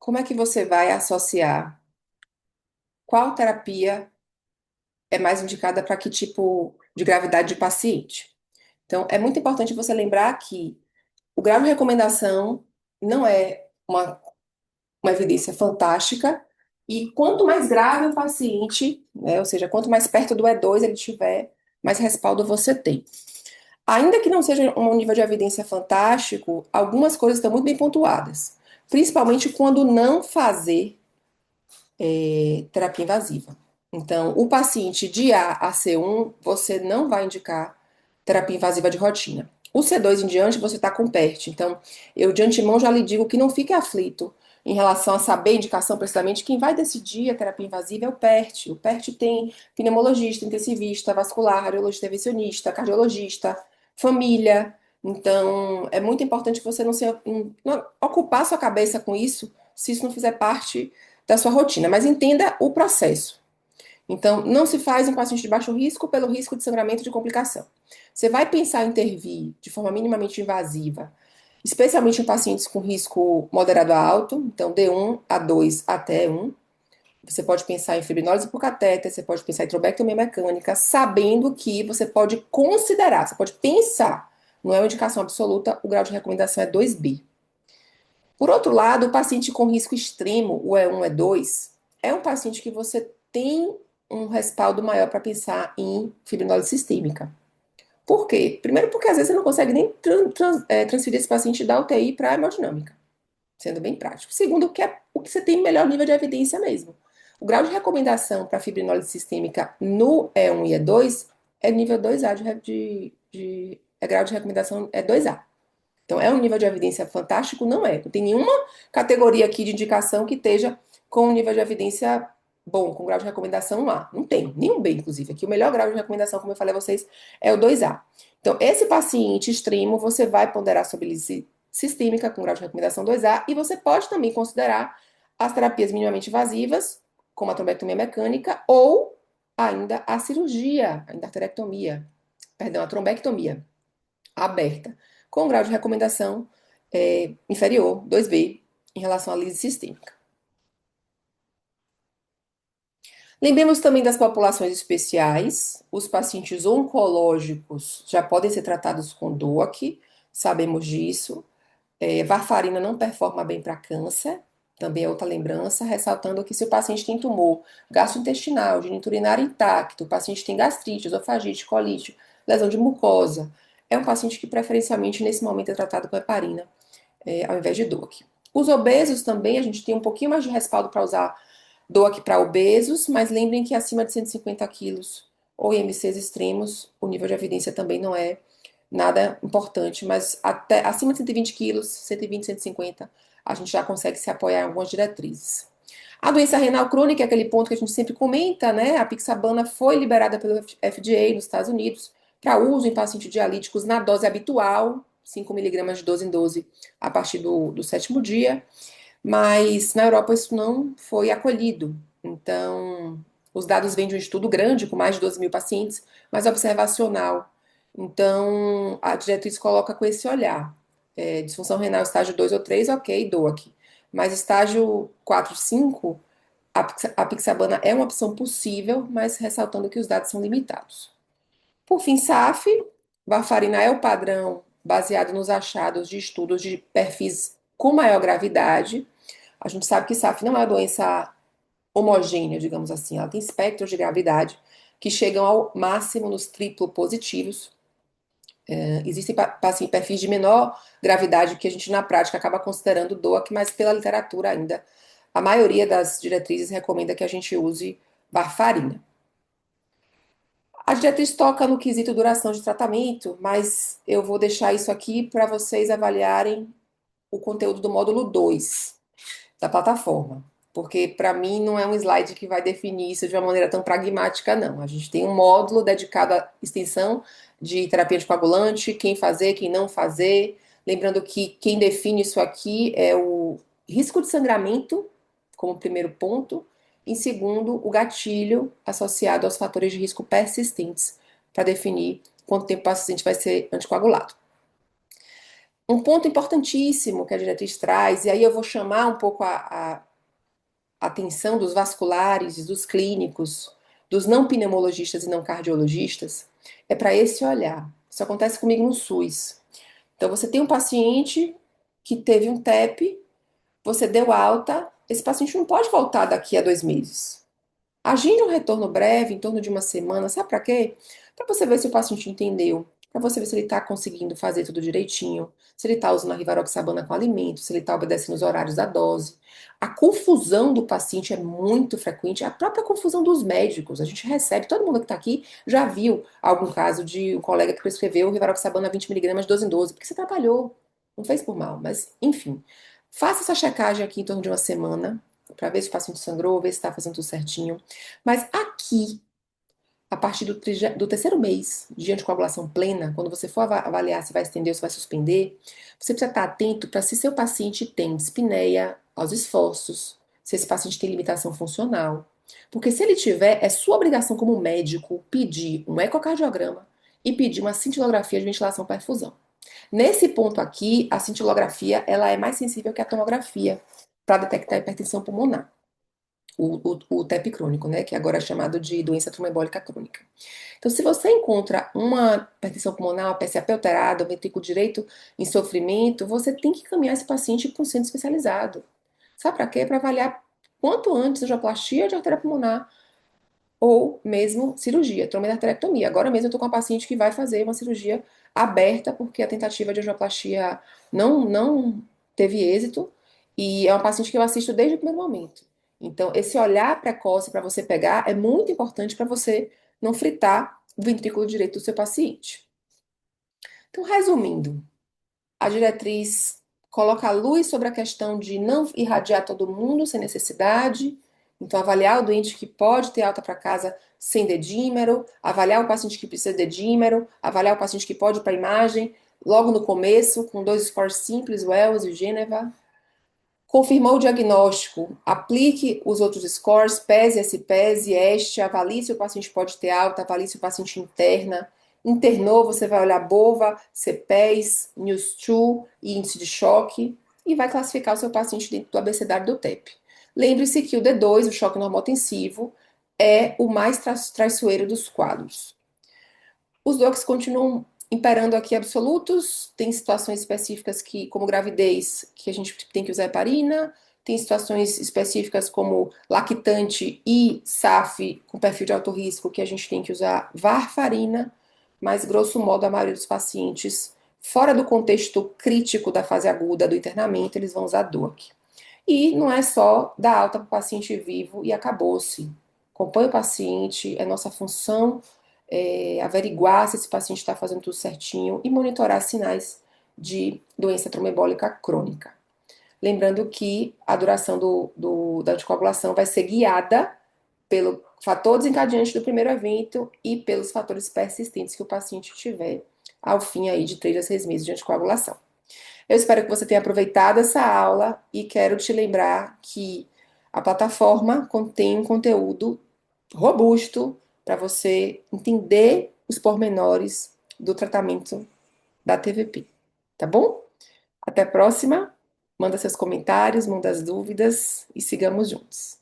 Como é que você vai associar qual terapia é mais indicada para que tipo de gravidade de paciente? Então, é muito importante você lembrar que o grau de recomendação não é uma evidência fantástica, e quanto mais grave o paciente, né, ou seja, quanto mais perto do E2 ele tiver, mais respaldo você tem. Ainda que não seja um nível de evidência fantástico, algumas coisas estão muito bem pontuadas, principalmente quando não fazer terapia invasiva. Então, o paciente de A a C1, você não vai indicar terapia invasiva de rotina. O C2 em diante, você está com PERT. Então, eu de antemão já lhe digo que não fique aflito em relação a saber a indicação precisamente. Quem vai decidir a terapia invasiva é o PERT. O PERT tem pneumologista, intensivista, vascular, radiologista intervencionista, cardiologista, família. Então, é muito importante que você não ocupar sua cabeça com isso, se isso não fizer parte da sua rotina, mas entenda o processo. Então, não se faz em paciente de baixo risco pelo risco de sangramento e de complicação. Você vai pensar em intervir de forma minimamente invasiva, especialmente em pacientes com risco moderado a alto, então D1 a 2 até 1. Você pode pensar em fibrinólise por catéter, você pode pensar em trombectomia mecânica, sabendo que você pode considerar, você pode pensar, não é uma indicação absoluta, o grau de recomendação é 2B. Por outro lado, o paciente com risco extremo, o E1, E2, é um paciente que você tem um respaldo maior para pensar em fibrinólise sistêmica. Por quê? Primeiro, porque às vezes você não consegue nem transferir esse paciente da UTI para a hemodinâmica, sendo bem prático. Segundo, o que você tem melhor nível de evidência mesmo. O grau de recomendação para fibrinólise sistêmica no E1 e E2 é nível 2A grau de recomendação é 2A. Então, é um nível de evidência fantástico? Não é. Não tem nenhuma categoria aqui de indicação que esteja com um nível de evidência bom, com grau de recomendação A. Não tem, nenhum B, inclusive. Aqui o melhor grau de recomendação, como eu falei a vocês, é o 2A. Então, esse paciente extremo, você vai ponderar sobre lise sistêmica com grau de recomendação 2A, e você pode também considerar as terapias minimamente invasivas, como a trombectomia mecânica, ou ainda a cirurgia, a endarterectomia, perdão, a trombectomia aberta, com grau de recomendação inferior, 2B, em relação à lise sistêmica. Lembremos também das populações especiais. Os pacientes oncológicos já podem ser tratados com DOAC, sabemos disso. Varfarina não performa bem para câncer, também é outra lembrança, ressaltando que se o paciente tem tumor gastrointestinal, geniturinário intacto, o paciente tem gastrite, esofagite, colite, lesão de mucosa, é um paciente que preferencialmente nesse momento é tratado com heparina, ao invés de DOAC. Os obesos também, a gente tem um pouquinho mais de respaldo para usar DOAC para obesos, mas lembrem que acima de 150 quilos ou IMCs extremos, o nível de evidência também não é nada importante, mas até acima de 120 quilos, 120, 150, a gente já consegue se apoiar em algumas diretrizes. A doença renal crônica é aquele ponto que a gente sempre comenta, né? A pixabana foi liberada pelo FDA nos Estados Unidos para uso em pacientes dialíticos na dose habitual, 5 miligramas de 12 em 12 a partir do sétimo dia, mas na Europa isso não foi acolhido. Então, os dados vêm de um estudo grande, com mais de 12 mil pacientes, mas observacional. Então, a diretriz coloca com esse olhar. Disfunção renal estágio 2 ou 3, ok, DOAC. Mas estágio 4, 5, a pixabana é uma opção possível, mas ressaltando que os dados são limitados. Por fim, SAF, varfarina é o padrão baseado nos achados de estudos de perfis com maior gravidade. A gente sabe que SAF não é uma doença homogênea, digamos assim, ela tem espectros de gravidade que chegam ao máximo nos triplo positivos. Existem perfis de menor gravidade que a gente na prática acaba considerando DOAC, mas pela literatura ainda, a maioria das diretrizes recomenda que a gente use varfarina. A diretriz toca no quesito duração de tratamento, mas eu vou deixar isso aqui para vocês avaliarem o conteúdo do módulo 2 da plataforma. Porque para mim não é um slide que vai definir isso de uma maneira tão pragmática, não. A gente tem um módulo dedicado à extensão de terapia anticoagulante, quem fazer, quem não fazer. Lembrando que quem define isso aqui é o risco de sangramento, como primeiro ponto. Em segundo, o gatilho associado aos fatores de risco persistentes, para definir quanto tempo o paciente vai ser anticoagulado. Um ponto importantíssimo que a diretriz traz, e aí eu vou chamar um pouco a atenção dos vasculares, dos clínicos, dos não pneumologistas e não cardiologistas, é para esse olhar. Isso acontece comigo no SUS. Então, você tem um paciente que teve um TEP, você deu alta, esse paciente não pode voltar daqui a 2 meses. Agende um retorno breve, em torno de uma semana, sabe para quê? Para você ver se o paciente entendeu, para você ver se ele está conseguindo fazer tudo direitinho, se ele está usando a rivaroxabana com alimento, se ele está obedecendo os horários da dose. A confusão do paciente é muito frequente, a própria confusão dos médicos. A gente recebe, todo mundo que está aqui já viu algum caso de um colega que prescreveu rivaroxabana 20 miligramas de 12 em 12, porque você trabalhou, não fez por mal, mas enfim. Faça essa checagem aqui em torno de uma semana, para ver se o paciente sangrou, ver se está fazendo tudo certinho. Mas aqui, a partir do terceiro mês de anticoagulação plena, quando você for avaliar se vai estender ou se vai suspender, você precisa estar atento para se seu paciente tem dispneia aos esforços, se esse paciente tem limitação funcional. Porque se ele tiver, é sua obrigação como médico pedir um ecocardiograma e pedir uma cintilografia de ventilação perfusão. Nesse ponto aqui, a cintilografia ela é mais sensível que a tomografia para detectar hipertensão pulmonar, o TEP crônico, né, que agora é chamado de doença trombembólica crônica. Então, se você encontra uma hipertensão pulmonar, uma PSAP alterada, o ventrículo direito em sofrimento, você tem que encaminhar esse paciente para um centro especializado. Sabe para quê? Para avaliar quanto antes angioplastia de artéria pulmonar ou mesmo cirurgia, tromboendarterectomia. Agora mesmo eu estou com uma paciente que vai fazer uma cirurgia aberta porque a tentativa de angioplastia não teve êxito e é uma paciente que eu assisto desde o primeiro momento. Então, esse olhar precoce para você pegar é muito importante para você não fritar o ventrículo direito do seu paciente. Então, resumindo, a diretriz coloca a luz sobre a questão de não irradiar todo mundo sem necessidade. Então, avaliar o doente que pode ter alta para casa sem dedímero, avaliar o paciente que precisa de dedímero, avaliar o paciente que pode ir para imagem, logo no começo, com dois scores simples, Wells e Geneva. Confirmou o diagnóstico, aplique os outros scores, PES, SPES, EST, avalie se o paciente pode ter alta, avalie se o paciente interna. Internou, você vai olhar BOVA, CPES, NEWS2 e índice de choque e vai classificar o seu paciente dentro do abecedário do TEP. Lembre-se que o D2, o choque normotensivo, é o mais traiçoeiro dos quadros. Os docs continuam imperando aqui absolutos, tem situações específicas que, como gravidez, que a gente tem que usar heparina, tem situações específicas como lactante e SAF com perfil de alto risco que a gente tem que usar varfarina, mas grosso modo a maioria dos pacientes, fora do contexto crítico da fase aguda do internamento, eles vão usar DOAC. E não é só dar alta para o paciente vivo e acabou-se. Acompanhe o paciente, é nossa função averiguar se esse paciente está fazendo tudo certinho e monitorar sinais de doença trombembólica crônica. Lembrando que a duração da anticoagulação vai ser guiada pelo fator desencadeante do primeiro evento e pelos fatores persistentes que o paciente tiver ao fim aí de 3 a 6 meses de anticoagulação. Eu espero que você tenha aproveitado essa aula e quero te lembrar que a plataforma contém um conteúdo robusto para você entender os pormenores do tratamento da TVP, tá bom? Até a próxima. Manda seus comentários, manda as dúvidas e sigamos juntos.